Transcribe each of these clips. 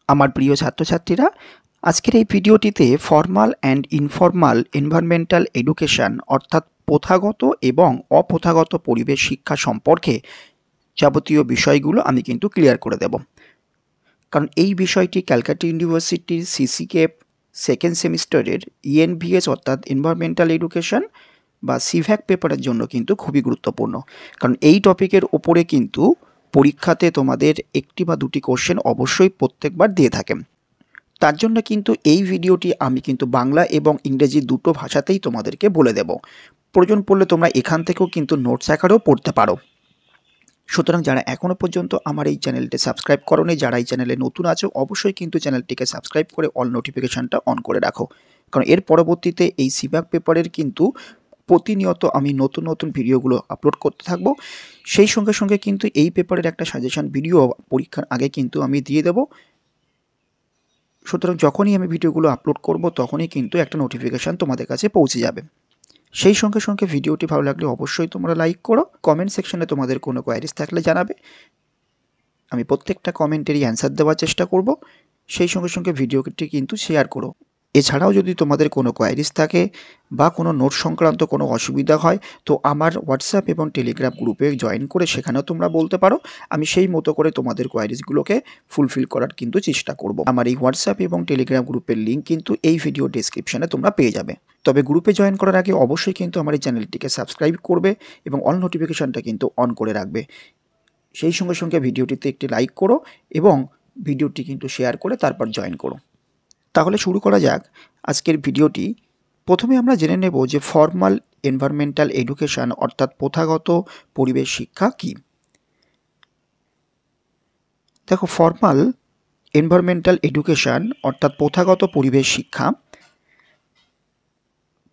আমার প্রিয় ছাত্রছাত্রীরা, আজকের এই ভিডিওটিতে formal and informal environmental education অর্থাৎ প্রথাগত এবং অপ্রথাগত পরিবেশ শিক্ষা সম্পর্কে যাবতীয় বিষয়গুলো আমি কিন্তু ক্লিয়ার করে দেব। কারণ এই বিষয়টি ক্যালকাটা ইউনিভার্সিটির সিসিকেপ সেকেন্ড সেমিস্টারের ইএনভিএস অর্থাৎ এনভায়রনমেন্টাল এডুকেশন বা সিভ্যাক পেপারের জন্য কিন্তু খুবই গুরুত্বপূর্ণ। কারণ এই টপিকের ওপরে কিন্তু পরীক্ষাতে তোমাদের একটি বা দুটি কোশ্চেন অবশ্যই প্রত্যেকবার দিয়ে থাকে। তার জন্য কিন্তু এই ভিডিওটি আমি কিন্তু বাংলা এবং ইংরেজি দুটো ভাষাতেই তোমাদেরকে বলে দেব। প্রয়োজন পড়লে তোমরা এখান থেকেও কিন্তু নোটস আকারেও পড়তে পারো। সুতরাং যারা এখনও পর্যন্ত আমার এই চ্যানেলটি সাবস্ক্রাইব করোনি, যারা এই চ্যানেলে নতুন আছো, অবশ্যই কিন্তু চ্যানেলটিকে সাবস্ক্রাইব করে অল নোটিফিকেশানটা অন করে রাখো। কারণ এর পরবর্তীতে এই সিভ্যাক পেপারের কিন্তু প্রতিনিয়ত আমি নতুন নতুন ভিডিওগুলো আপলোড করতে থাকবো। সেই সঙ্গে সঙ্গে কিন্তু এই পেপারের একটা সাজেশন ভিডিও পরীক্ষার আগে কিন্তু আমি দিয়ে দেবো। সুতরাং যখনই আমি ভিডিওগুলো আপলোড করব তখনই কিন্তু একটা নোটিফিকেশান তোমাদের কাছে পৌঁছে যাবে। সেই সঙ্গে সঙ্গে ভিডিওটি ভালো লাগলে অবশ্যই তোমরা লাইক করো। কমেন্ট সেকশনে তোমাদের কোনো কোয়ারিজ থাকলে জানাবে, আমি প্রত্যেকটা কমেন্টেরই অ্যান্সার দেওয়ার চেষ্টা করব। সেই সঙ্গে সঙ্গে ভিডিওটি কিন্তু শেয়ার করো। এছাড়াও যদি তোমাদের কোনো কোয়ারিজ থাকে বা কোনো নোট সংক্রান্ত কোনো অসুবিধা হয়, তো আমার হোয়াটসঅ্যাপ এবং টেলিগ্রাম গ্রুপে জয়েন করে সেখানেও তোমরা বলতে পারো। আমি সেই মতো করে তোমাদের কোয়ারিজগুলোকে ফুলফিল করার কিন্তু চেষ্টা করব। আমার এই হোয়াটসঅ্যাপ এবং টেলিগ্রাম গ্রুপের লিঙ্ক কিন্তু এই ভিডিও ডেসক্রিপশনে তোমরা পেয়ে যাবে। তবে গ্রুপে জয়েন করার আগে অবশ্যই কিন্তু আমার এই চ্যানেলটিকে সাবস্ক্রাইব করবে এবং অল নোটিফিকেশানটা কিন্তু অন করে রাখবে। সেই সঙ্গে সঙ্গে ভিডিওটিতে একটি লাইক করো এবং ভিডিওটি কিন্তু শেয়ার করে তারপর জয়েন করো। তাহলে শুরু করা যাক আজকের ভিডিওটি। প্রথমে আমরা জেনে নেব যে ফর্মাল এনভায়রনমেন্টাল এডুকেশন অর্থাৎ প্রথাগত পরিবেশ শিক্ষা কী। দেখো, ফর্মাল এনভায়রনমেন্টাল এডুকেশন অর্থাৎ প্রথাগত পরিবেশ শিক্ষা,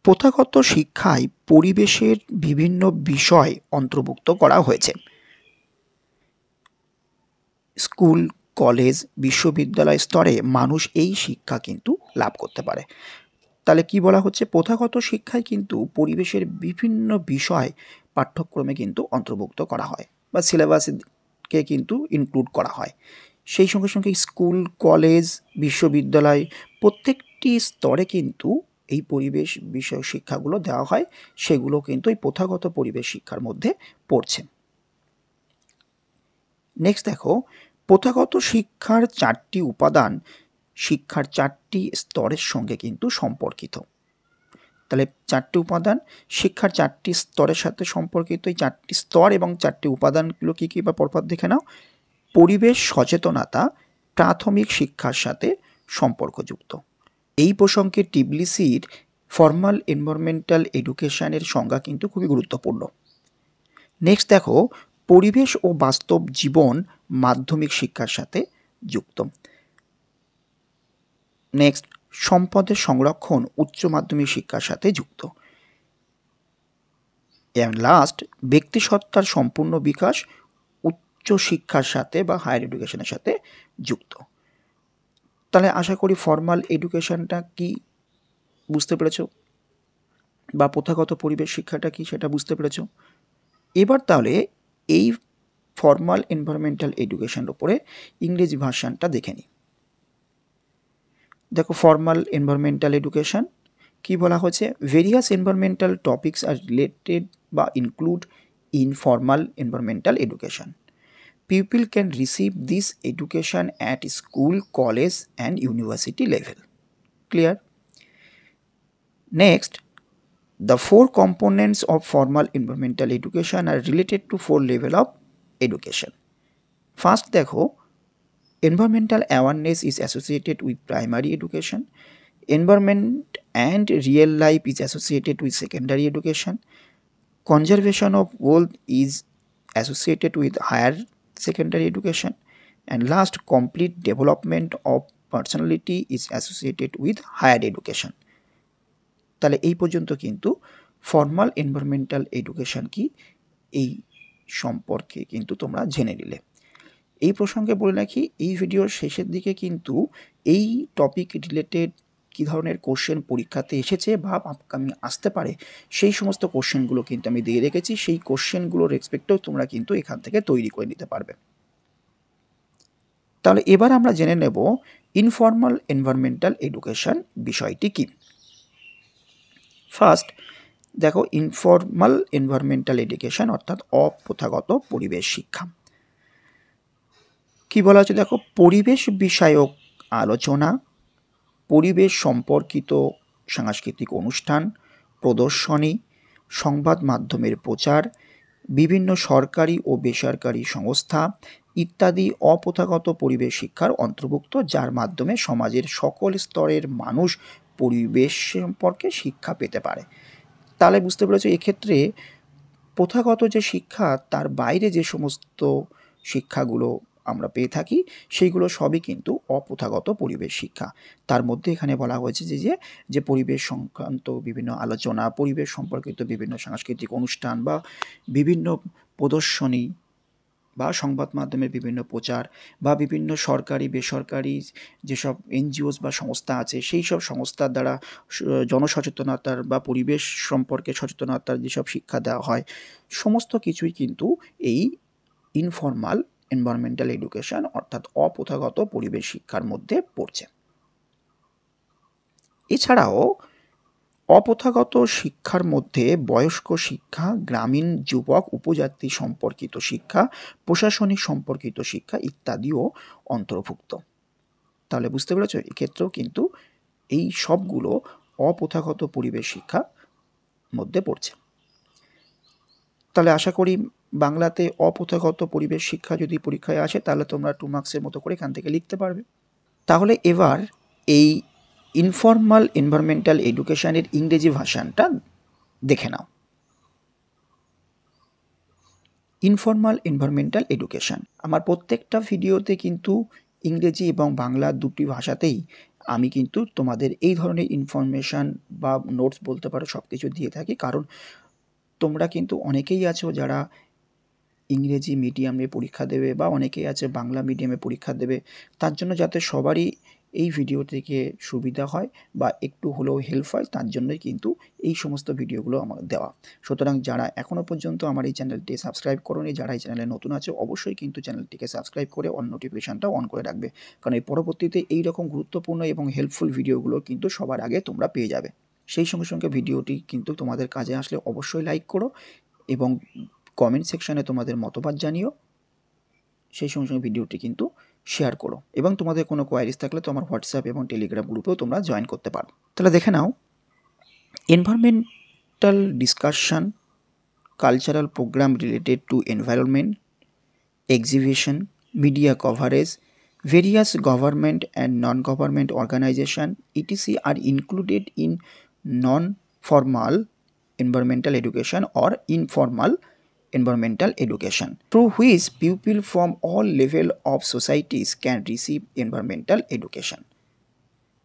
প্রথাগত শিক্ষায় পরিবেশের বিভিন্ন বিষয় অন্তর্ভুক্ত করা হয়েছে। স্কুল, কলেজ, বিশ্ববিদ্যালয় স্তরে মানুষ এই শিক্ষা কিন্তু লাভ করতে পারে। তাহলে কি বলা হচ্ছে, প্রথাগত শিক্ষায় কিন্তু পরিবেশের বিভিন্ন বিষয় পাঠ্যক্রমে কিন্তু অন্তর্ভুক্ত করা হয় বা সিলেবাসকে কিন্তু ইনক্লুড করা হয়। সেই সঙ্গে সঙ্গে স্কুল, কলেজ, বিশ্ববিদ্যালয় প্রত্যেকটি স্তরে কিন্তু এই পরিবেশ বিষয় শিক্ষাগুলো দেওয়া হয়। সেগুলো কিন্তু এই প্রথাগত পরিবেশ শিক্ষার মধ্যে পড়ছে। নেক্সট দেখো, প্রথাগত শিক্ষার চারটি উপাদান শিক্ষার চারটি স্তরের সঙ্গে কিন্তু সম্পর্কিত। তাহলে চারটি উপাদান শিক্ষার চারটি স্তরের সাথে সম্পর্কিত। এই চারটি স্তর এবং চারটি উপাদানগুলো কী কী বা পরপর দেখে নাও। পরিবেশ সচেতনতা প্রাথমিক শিক্ষার সাথে সম্পর্কযুক্ত। এই প্রসঙ্গে টিবিসির ফর্মাল এনভায়রনমেন্টাল এডুকেশনের সংজ্ঞা কিন্তু খুবই গুরুত্বপূর্ণ। নেক্সট দেখো, পরিবেশ ও বাস্তব জীবন মাধ্যমিক শিক্ষার সাথে যুক্ত। নেক্সট, সম্পদের সংরক্ষণ উচ্চ মাধ্যমিক শিক্ষার সাথে যুক্ত। এবং লাস্ট, ব্যক্তিসত্তার সম্পূর্ণ বিকাশ উচ্চ শিক্ষার সাথে বা হায়ার এডুকেশনের সাথে যুক্ত। তাহলে আশা করি ফর্মাল এডুকেশনটা কি বুঝতে পেরেছ, বা প্রথাগত পরিবেশ শিক্ষাটা কি সেটা বুঝতে পেরেছ। এবার তাহলে এই ফর্মাল এনভায়রনমেন্টাল এডুকেশনের উপরে ইংরেজি ভার্সানটা দেখে নিই। দেখো, ফর্মাল এনভায়রনমেন্টাল এডুকেশন কি বলা হয়েছে, ভেরিয়াস এনভায়রনমেন্টাল টপিকস আর রিলেটেড বা include in formal environmental education. People can receive this education at school, college and university level. Clear? Next, the four components of formal environmental education are related to four levels of education. First দেখো, environmental awareness is associated with primary education. Environment and real life is associated with secondary education. Conservation of world is associated with higher secondary education, and last, complete development of personality is associated with higher education. তাহলে এই পর্যন্ত কিন্তু formal environmental education কি এই সম্পর্কে কিন্তু তোমরা জেনে নিলে। এই প্রসঙ্গে বলে রাখি, এই ভিডিওর শেষের দিকে কিন্তু এই টপিক রিলেটেড কী ধরনের কোশ্চেন পরীক্ষাতে এসেছে বা আপকামিং আসতে পারে সেই সমস্ত কোশ্চেনগুলো কিন্তু আমি দিয়ে রেখেছি। সেই কোশ্চেনগুলোর রেসপেক্টেও তোমরা কিন্তু এখান থেকে তৈরি করে নিতে পারবে। তাহলে এবার আমরা জেনে নেব ইনফর্মাল এনভায়রনমেন্টাল এডুকেশন বিষয়টি কি। ফার্স্ট দেখো, ইনফর্মাল এনভায়রনমেন্টাল এডুকেশন অর্থাৎ অপ্রথাগত পরিবেশ শিক্ষা। কি বলা হচ্ছে দেখো, পরিবেশ বিষয়ক আলোচনা, পরিবেশ সম্পর্কিত সাংস্কৃতিক অনুষ্ঠান, প্রদর্শনী, সংবাদ মাধ্যমের প্রচার, বিভিন্ন সরকারি ও বেসরকারি সংস্থা ইত্যাদি অপ্রথাগত পরিবেশ শিক্ষার অন্তর্ভুক্ত, যার মাধ্যমে সমাজের সকল স্তরের মানুষ পরিবেশ সম্পর্কে শিক্ষা পেতে পারে। তাহলে বুঝতে পেরেছো, এক্ষেত্রে প্রথাগত যে শিক্ষা তার বাইরে যে সমস্ত শিক্ষাগুলো আমরা পেয়ে থাকি সেইগুলো সবই কিন্তু অপ্রথাগত পরিবেশ শিক্ষা। তার মধ্যে এখানে বলা হয়েছে যে পরিবেশ সংক্রান্ত বিভিন্ন আলোচনা, পরিবেশ সম্পর্কিত বিভিন্ন সাংস্কৃতিক অনুষ্ঠান বা বিভিন্ন প্রদর্শনী বা সংবাদ মাধ্যমের বিভিন্ন প্রচার বা বিভিন্ন সরকারি বেসরকারি যেসব এনজিওস বা সংস্থা আছে সেই সব সংস্থার দ্বারা জনসচেতনতার বা পরিবেশ সম্পর্কে সচেতনতার যেসব শিক্ষা দেওয়া হয়, সমস্ত কিছুই কিন্তু এই ইনফর্মাল এনভায়রনমেন্টাল এডুকেশন অর্থাৎ অপ্রথাগত পরিবেশ শিক্ষার মধ্যে পড়ছে। এছাড়াও অপ্রথাগত শিক্ষার মধ্যে বয়স্ক শিক্ষা, গ্রামীণ যুবক উপজাতি সম্পর্কিত শিক্ষা, প্রশাসনিক সম্পর্কিত শিক্ষা ইত্যাদিও অন্তর্ভুক্ত। তাহলে বুঝতে পেরেছো, এক্ষেত্রেও কিন্তু এই সবগুলো অপ্রথাগত পরিবেশ শিক্ষার মধ্যে পড়ছে। তাহলে আশা করি বাংলাতে অপ্রথাগত পরিবেশ শিক্ষা যদি পরীক্ষায় আসে তাহলে তোমরা 2 মার্কসের মতো করে এখান থেকে লিখতে পারবে। তাহলে এবার এই ইনফর্মাল এনভায়রনমেন্টাল এডুকেশনের ইংরেজি ভার্সানটা দেখে নাও। ইনফর্মাল এনভায়রনমেন্টাল এডুকেশন, আমার প্রত্যেকটা ভিডিওতে কিন্তু ইংরেজি এবং বাংলা দুটি ভাষাতেই আমি কিন্তু তোমাদের এই ধরনের ইনফরমেশান বা নোটস বলতে পারো সব কিছু দিয়ে থাকি, কারণ তোমরা কিন্তু অনেকেই আছো যারা ইংরেজি মিডিয়ামে পরীক্ষা দেবে বা অনেকেই আছে বাংলা মিডিয়ামে পরীক্ষা দেবে। তার জন্য যাতে সবারই এই ভিডিও থেকে সুবিধা হয় বা একটু হলেও হেল্প হয়, তার জন্যই কিন্তু এই সমস্ত ভিডিওগুলো আমার দেওয়া। সুতরাং যারা এখনও পর্যন্ত আমার এই চ্যানেলটি সাবস্ক্রাইব করোনি, যারা এই চ্যানেলে নতুন আছে অবশ্যই কিন্তু চ্যানেলটিকে সাবস্ক্রাইব করে অন নোটিফিকেশানটাও অন করে রাখবে, কারণ এই পরবর্তীতে এইরকম গুরুত্বপূর্ণ এবং হেল্পফুল ভিডিওগুলো কিন্তু সবার আগে তোমরা পেয়ে যাবে। সেই সঙ্গে সঙ্গে ভিডিওটি কিন্তু তোমাদের কাজে আসলে অবশ্যই লাইক করো এবং কমেন্ট সেকশানে তোমাদের মতবাদ জানিও। সেই সঙ্গে সঙ্গে ভিডিওটি কিন্তু শেয়ার করো এবং তোমাদের কোনো কোয়ারিজ থাকলে তো আমার হোয়াটসঅ্যাপ এবং টেলিগ্রাম গ্রুপেও তোমরা জয়েন করতে পারো। তাহলে দেখে নাও, environmental discussion, cultural programme related to environment, exhibition, media coverage, various government and non-government organization etc are included in non-formal environmental education or informal environmental education, through which people from all level of societies can receive environmental education.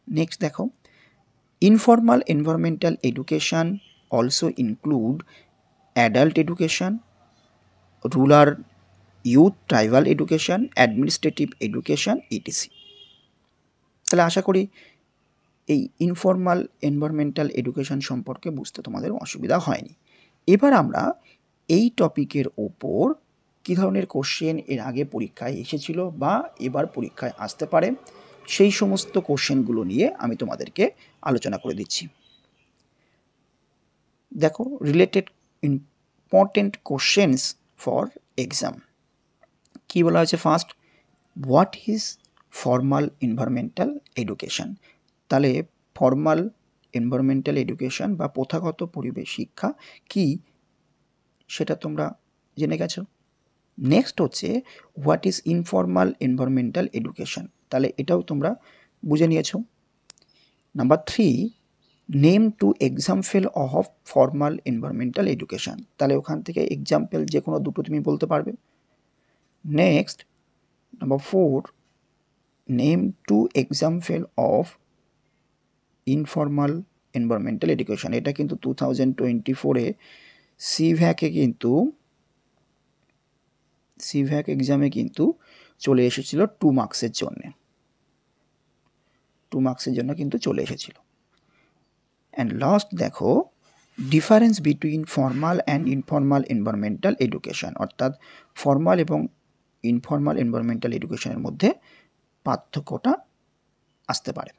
Next দেখো, informal environmental education also include adult education, rural youth tribal education, administrative education etc. তাহলে আশা করি এই informal environmental education সম্পর্কে বুঝতে তোমাদের অসুবিধা হয়নি। এবার আমরা এই টপিকের ওপর কী ধরনের কোশ্চেন এর আগে পরীক্ষায় এসেছিল বা এবার পরীক্ষায় আসতে পারে সেই সমস্ত কোশ্চেনগুলো নিয়ে আমি তোমাদেরকে আলোচনা করে দিচ্ছি। দেখো, related important questions for exam. কী বলা হয়েছে? First, what is formal environmental education? তাহলে ফর্মাল এনভায়রনমেন্টাল এডুকেশন বা প্রথাগত পরিবেশ শিক্ষা কি সেটা তোমরা জেনে গেছো। নেক্সট হচ্ছে what is informal environmental education, তাহলে এটাও তোমরা বুঝে নিয়েছো। Number 3, name two example of formal environmental education, তাহলে ওখান থেকে এক্সাম্পল যে কোনো দুটো তুমি বলতে পারবে। Next number 4, name two example of informal environmental education. এটা কিন্তু 2024-এ সিভ্যাক এক্সামে কিন্তু চলে এসেছিল 2 মার্কসের জন্য, 2 মার্কসের জন্য কিন্তু চলে এসেছিল। অ্যান্ড লাস্ট দেখো, difference between formal and informal environmental education, অর্থাৎ ফর্মাল এবং ইনফর্মাল এনভায়রনমেন্টাল এডুকেশনের মধ্যে পার্থক্যটা আসতে পারে।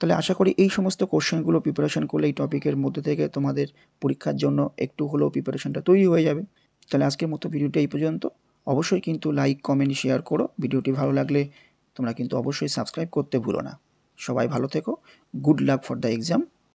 তাহলে আশা করি এই সমস্ত কোশ্চেনগুলো প্রিপারেশন করলে এই টপিকের মধ্যে থেকে তোমাদের পরীক্ষার জন্য একটু হলেও প্রিপারেশনটা তৈরি হয়ে যাবে। তাহলে আজকের মতো ভিডিওটা এই পর্যন্ত। অবশ্যই কিন্তু লাইক, কমেন্ট, শেয়ার করো। ভিডিওটি ভালো লাগলে তোমরা কিন্তু অবশ্যই সাবস্ক্রাইব করতে ভুলো না। সবাই ভালো থেকো। Good luck for the exam.